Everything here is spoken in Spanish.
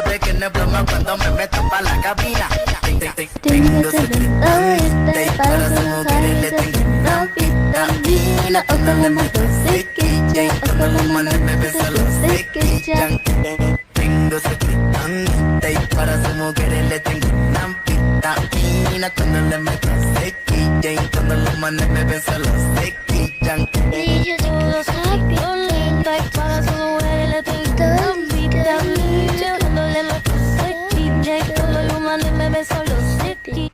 sabe que no es broma cuando me meto pa' la cabina. Tengo secretamente para sus mujeres le tengo una vitamina. Cuando le meto se quillan, cuando los manes bebés solo se quillan. Tengo secretamente para sus mujeres le tengo una vitamina. Cuando le meto se quillan, cuando los manes bebés solo se quillan.